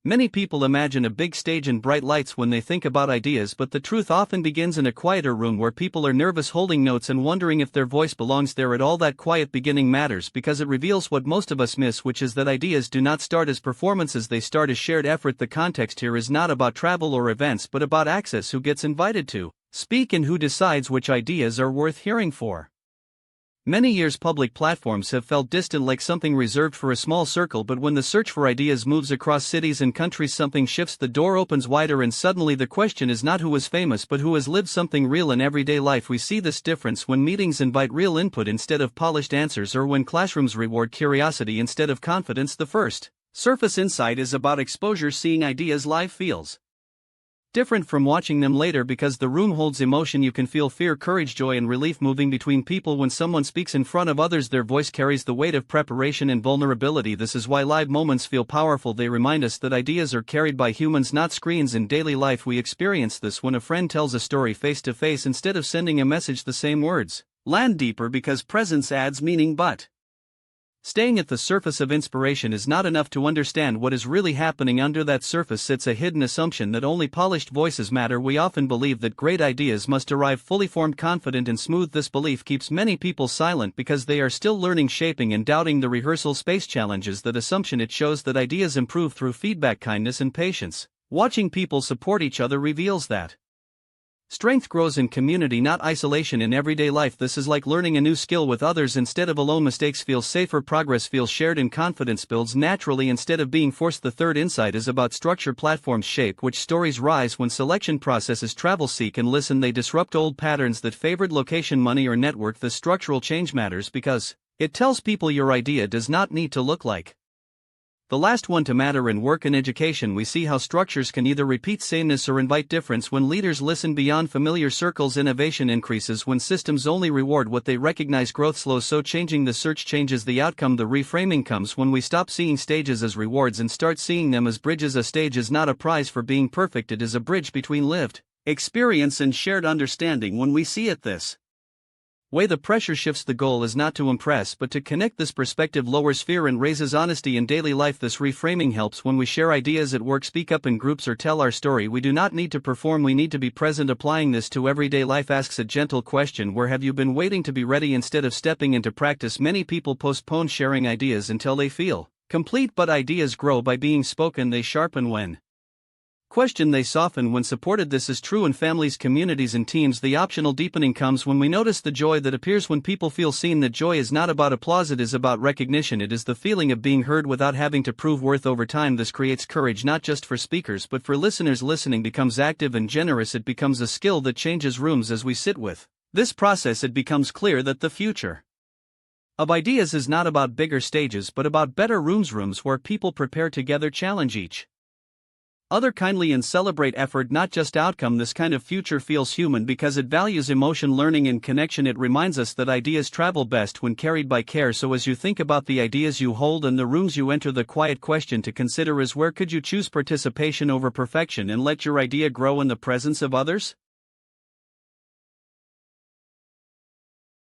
Many people imagine a big stage and bright lights when they think about ideas, but the truth often begins in a quieter room where people are nervous holding notes and wondering if their voice belongs there at all. That quiet beginning matters because it reveals what most of us miss, which is that ideas do not start as performances, they start as shared effort. The context here is not about travel or events but about access, who gets invited to speak and who decides which ideas are worth hearing for. Many years public platforms have felt distant, like something reserved for a small circle, but when the search for ideas moves across cities and countries, something shifts. The door opens wider and suddenly the question is not who was famous but who has lived something real in everyday life. We see this difference when meetings invite real input instead of polished answers, or when classrooms reward curiosity instead of confidence. The first surface insight is about exposure. Seeing ideas live feels different from watching them later because the room holds emotion. You can feel fear, courage, joy, and relief moving between people. When someone speaks in front of others, their voice carries the weight of preparation and vulnerability. This is why live moments feel powerful. They remind us that ideas are carried by humans, not screens. In daily life, we experience this when a friend tells a story face to face instead of sending a message. The same words land deeper because presence adds meaning, but staying at the surface of inspiration is not enough to understand what is really happening. Under that surface sits a hidden assumption that only polished voices matter. We often believe that great ideas must arrive fully formed, confident, and smooth. This belief keeps many people silent because they are still learning, shaping, and doubting. The rehearsal space challenges that assumption. It shows that ideas improve through feedback, kindness, and patience. Watching people support each other reveals that strength grows in community, not isolation. In everyday life, this is like learning a new skill with others instead of alone. Mistakes feel safer, progress feels shared, and confidence builds naturally instead of being forced. The third insight is about structure. Platforms shape which stories rise when selection processes travel, seek, and listen. They disrupt old patterns that favored location, money, or network. The structural change matters because it tells people your idea does not need to look like the last one to matter. In work and education, we see how structures can either repeat sameness or invite difference. When leaders listen beyond familiar circles, innovation increases. When systems only reward what they recognize, growth slows. So changing the search changes the outcome. The reframing comes when we stop seeing stages as rewards and start seeing them as bridges. A stage is not a prize for being perfect, it is a bridge between lived experience and shared understanding. When we see it this way, the pressure shifts. The goal is not to impress but to connect. This perspective lowers fear and raises honesty in daily life. This reframing helps when we share ideas at work, speak up in groups, or tell our story. We do not need to perform, we need to be present. Applying this to everyday life asks a gentle question: where have you been waiting to be ready instead of stepping into practice? Many people postpone sharing ideas until they feel complete, but ideas grow by being spoken. They sharpen when questioned, they soften when supported. This is true in families, communities, and teams. The optional deepening comes when we notice the joy that appears when people feel seen. That joy is not about applause, it is about recognition. It is the feeling of being heard without having to prove worth. Over time, this creates courage not just for speakers but for listeners. Listening becomes active and generous. It becomes a skill that changes rooms. As we sit with this process, it becomes clear that the future of ideas is not about bigger stages but about better rooms where people prepare together, challenge each other kindly, and celebrate effort, not just outcome. This kind of future feels human because it values emotion, learning, and connection. It reminds us that ideas travel best when carried by care. So as you think about the ideas you hold and the rooms you enter, the quiet question to consider is: where could you choose participation over perfection and let your idea grow in the presence of others?